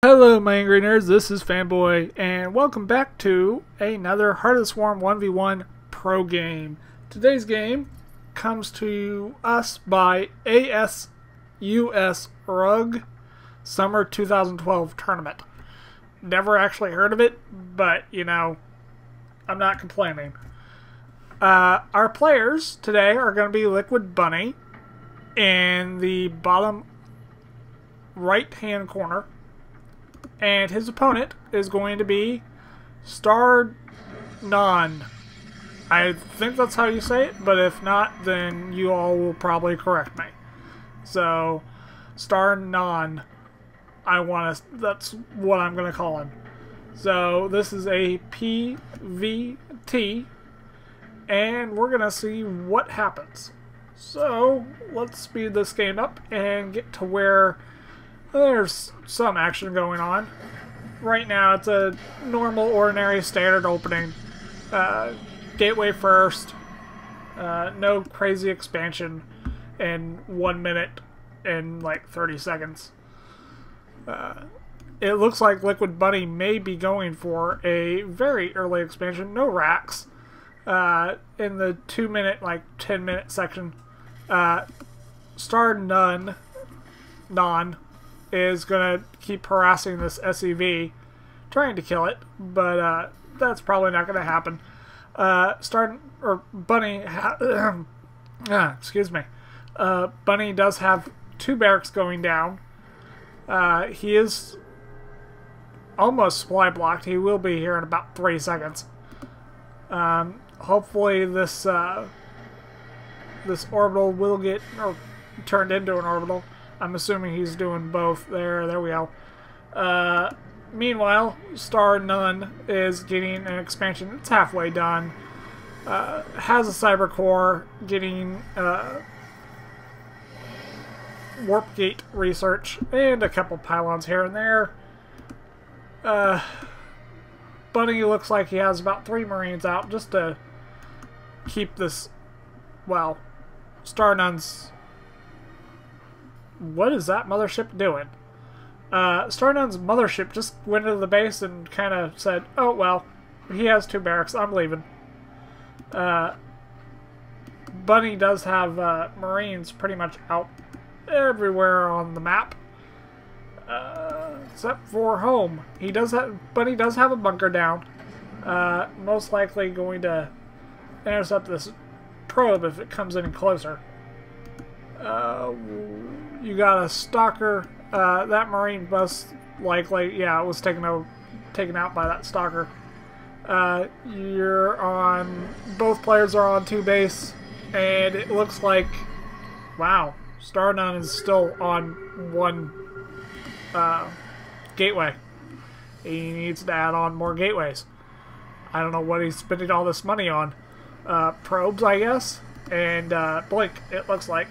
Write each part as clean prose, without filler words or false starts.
Hello my angry nerds, this is Fanboy, and welcome back to another Heart of the Swarm 1v1 pro game. Today's game comes to us by ASUS Rug Summer 2012 Tournament. Never actually heard of it, but you know, I'm not complaining. Our players today are going to be Liquid Bunny in the bottom right hand corner. And his opponent is going to be StarNaN. I think that's how you say it, but if not, then you all will probably correct me. So, StarNaN. That's what I'm going to call him. So, this is a PvT, and we're going to see what happens. So, let's speed this game up and get to where there's some action going on. Right now it's a normal, ordinary, standard opening. Gateway first. No crazy expansion in 1 minute and like 30 seconds. It looks like Liquid Bunny may be going for a very early expansion. No racks. In the 2 minute, like 10 minute section. StarNaN is going to keep harassing this SEV, trying to kill it, but that's probably not going to happen. Bunny, excuse me. Bunny does have 2 barracks going down. He is almost supply blocked. He will be here in about 3 seconds. Hopefully this this orbital will get turned into an orbital. I'm assuming he's doing both. There we go. Meanwhile, StarNaN is getting an expansion. It's halfway done. Has a cyber core, getting warp gate research, and a couple pylons here and there. Bunny looks like he has about 3 Marines out just to keep this, well, StarNaN's... What is that mothership doing? StarNaN's mothership just went into the base and kind of said, oh, well, he has 2 barracks, I'm leaving. Bunny does have Marines pretty much out everywhere on the map. Except for home. Bunny does have a bunker down. Most likely going to intercept this probe if it comes any closer. You got a stalker. That Marine most likely, yeah, it was taken out by that stalker. Both players are on 2 base, and it looks like, wow, StarNaN is still on 1 gateway. He needs to add on more gateways. I don't know what he's spending all this money on. Probes, I guess, and blink, it looks like.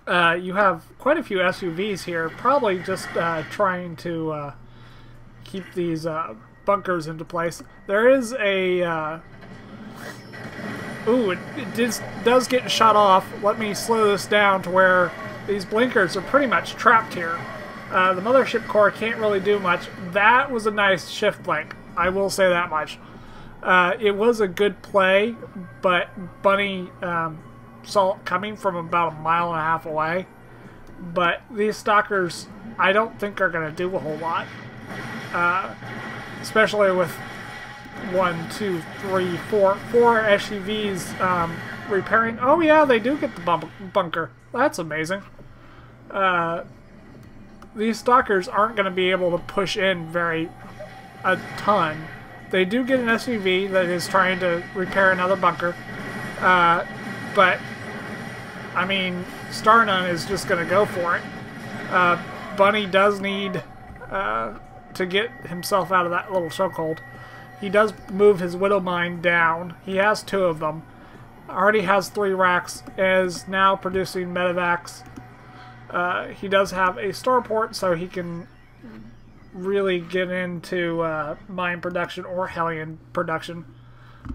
You have quite a few SUVs here, probably just trying to keep these bunkers into place. There is a... ooh, it does get shot off. Let me slow this down to where these blinkers are pretty much trapped here. The mothership core can't really do much. That was a nice shift blink, I will say that much. It was a good play, but Bunny... saw it coming from about 1.5 miles away, but these stalkers I don't think are going to do a whole lot, especially with 1, 2, 3, 4 SUVs repairing. Oh yeah, they do get the bunker. That's amazing. These stalkers aren't going to be able to push in a ton. They do get an SUV that is trying to repair another bunker, but I mean, StarNaN is just going to go for it. Bunny does need to get himself out of that little chokehold. He does move his Widow Mine down. He has 2 of them. Already has 3 racks. Is now producing medevacs. He does have a starport, so he can really get into mine production or Hellion production.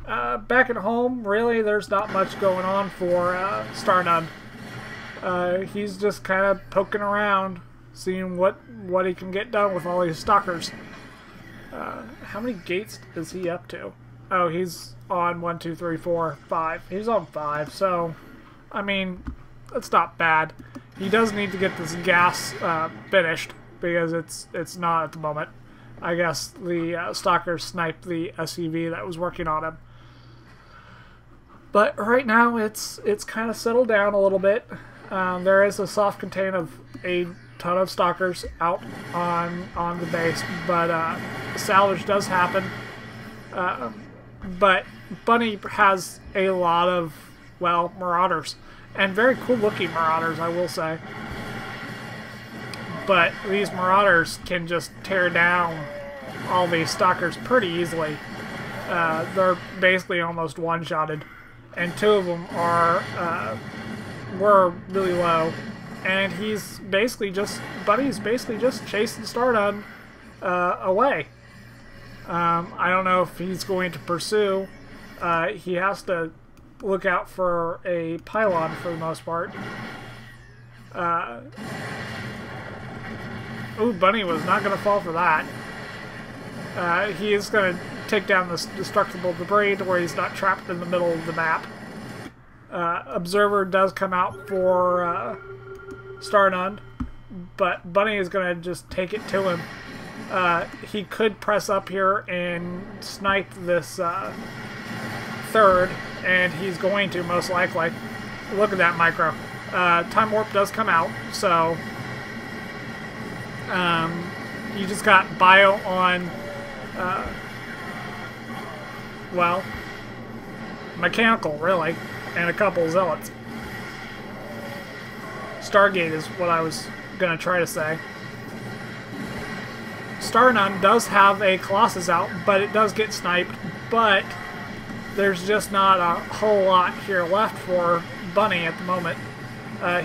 Back at home, really, there's not much going on for StarNaN. He's just kind of poking around, seeing what he can get done with all these stalkers. How many gates is he up to? Oh, he's on 1, 2, 3, 4, 5. He's on 5, so I mean, it's not bad. He does need to get this gas finished because it's not at the moment. I guess the stalkers sniped the SUV that was working on him. But right now it's kind of settled down a little bit. There is a soft contain of a ton of stalkers out on the base, but salvage does happen. But Bunny has a lot of, well, marauders, and very cool looking marauders, I will say. But these marauders can just tear down all these stalkers pretty easily. They're basically almost one-shotted, and 2 of them were really low. And Bunny's basically just chasing StarNaN away. I don't know if he's going to pursue. He has to look out for a pylon for the most part. Ooh, Bunny was not going to fall for that. He is going to take down this destructible debris to where he's not trapped in the middle of the map. Observer does come out for StarNaN, but Bunny is going to just take it to him. He could press up here and snipe this third, and he's going to most likely. Look at that micro. Time Warp does come out, so you just got bio on, well, mechanical, really, and a couple zealots. Stargate is what I was going to try to say. StarNaN does have a Colossus out, but it does get sniped, but there's just not a whole lot here left for Bunny at the moment.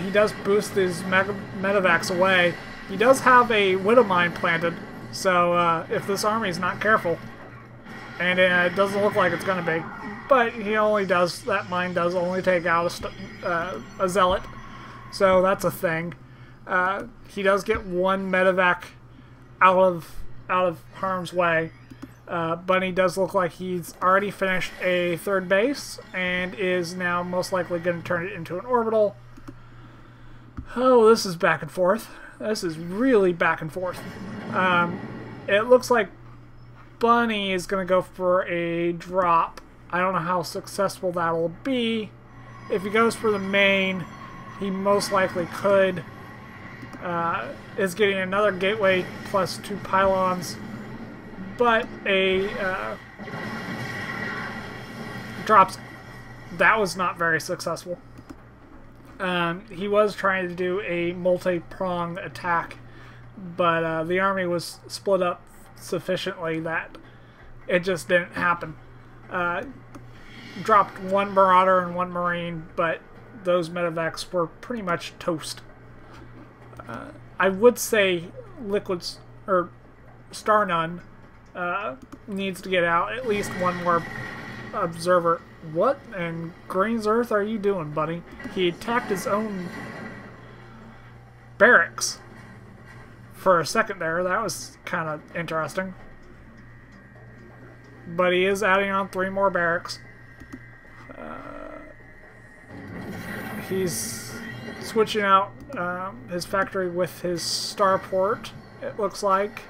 He does boost his medevacs away. He does have a Widow Mine planted, so if this army's not careful, and it doesn't look like it's going to be, but that mine does only take out a zealot, so that's a thing. He does get 1 medevac out of harm's way. Bunny does look like he's already finished a 3rd base and is now most likely going to turn it into an orbital. Oh, this is back and forth. This is really back and forth. It looks like Bunny is going to go for a drop. I don't know how successful that'll be. If he goes for the main, he most likely could. Is getting another gateway plus 2 pylons, but drops. That was not very successful. He was trying to do a multi-pronged attack, but the army was split up sufficiently that it just didn't happen. Dropped 1 Marauder and 1 Marine, but those medevacs were pretty much toast. I would say Liquid's or StarNaN needs to get out at least 1 more observer. What in Green's Earth are you doing, buddy? He attacked his own barracks for a second there. That was kind of interesting. But he is adding on 3 more barracks. He's switching out his factory with his starport, it looks like.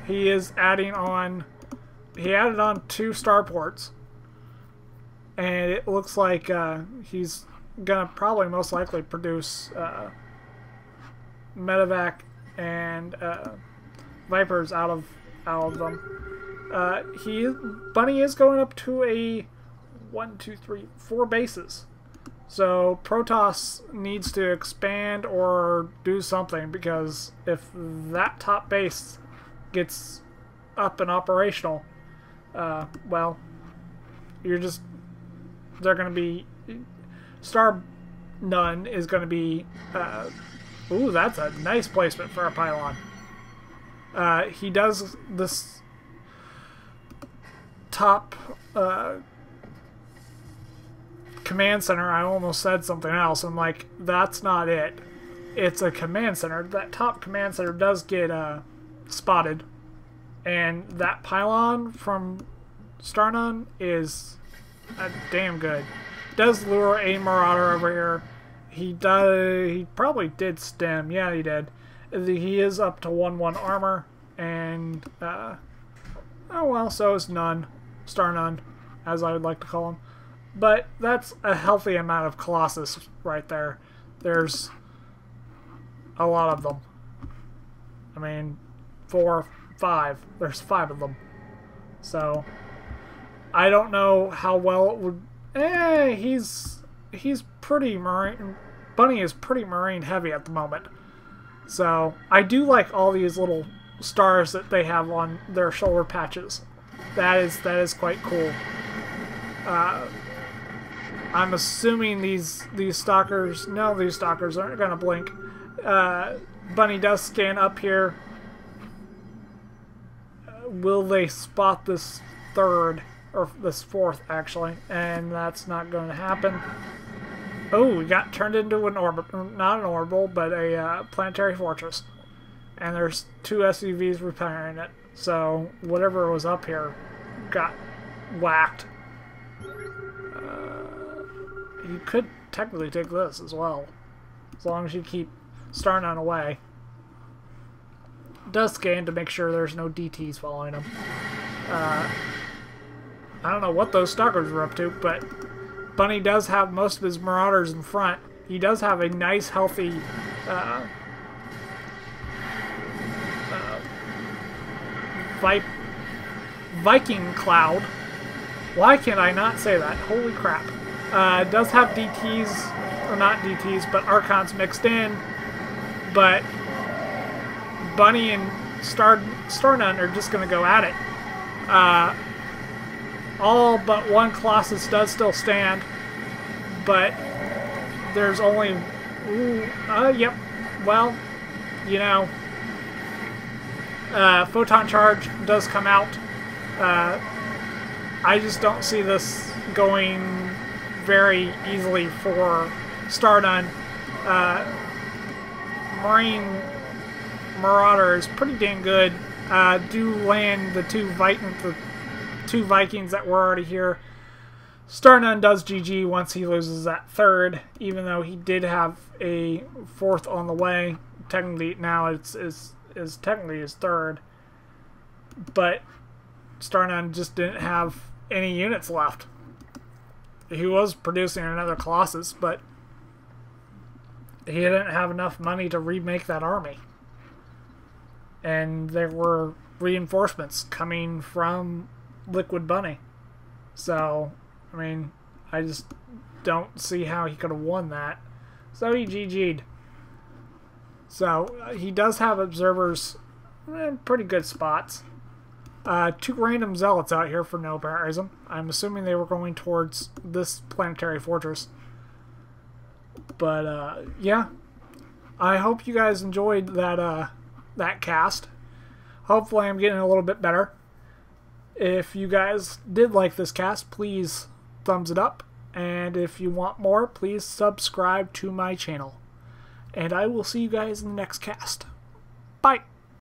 He is adding on... He added on 2 starports. And it looks like he's gonna probably most likely produce medevac and Vipers out of them. Bunny is going up to a 1, 2, 3, 4 bases. So Protoss needs to expand or do something, because if that top base gets up and operational, well, they're going to be... StarNaN is going to be... ooh, that's a nice placement for a pylon. He does this top command center. I almost said something else. I'm like, that's not it. it's a command center. That top command center does get spotted, and that pylon from StarNaN is damn good. Does lure a Marauder over here. He probably did stem. Yeah, he did. He is up to 1/1 armor, and oh well, so is StarNaN, as I would like to call him. But that's a healthy amount of Colossus right there. There's a lot of them. I mean, 4, 5. There's 5 of them. So I don't know how well it would. He's pretty marine. Bunny is pretty marine heavy at the moment. So I do like all these little stars that they have on their shoulder patches. That is quite cool. I'm assuming these stalkers. No, these stalkers aren't gonna blink. Bunny does scan up here. Will they spot this third or this fourth actually? And that's not going to happen. Oh, we got turned into an orbit, not an orbital, but a planetary fortress. And there's 2 SUVs repairing it. So whatever was up here got whacked. You could technically take this as well, as long as you keep StarNaN away. Does scan to make sure there's no DTs following him. I don't know what those stalkers were up to, but Bunny does have most of his Marauders in front. He does have a nice, healthy Viking cloud. Why can I not say that? Holy crap. Does have DTs, or not DTs, but Archons mixed in. But Bunny and StarNaN are just going to go at it. All but one Colossus does still stand, but there's only... yep. Well, you know, Photon Charge does come out. I just don't see this going very easily for StarNaN. Marine Marauder is pretty dang good. Do land the two Vikings that were already here. StarNaN does GG once he loses that third, even though he did have a fourth on the way. Technically now it's technically his third, but StarNaN just didn't have any units left. He was producing another Colossus, but he didn't have enough money to remake that army. And there were reinforcements coming from Liquid Bunny. So, I mean, I just don't see how he could have won that. So he GG'd. So, he does have observers in pretty good spots. 2 random zealots out here for no apparent reason. I'm assuming they were going towards this planetary fortress. But, yeah. I hope you guys enjoyed that cast. Hopefully I'm getting a little bit better. If you guys did like this cast, please thumbs it up. And if you want more, please subscribe to my channel. And I will see you guys in the next cast. Bye!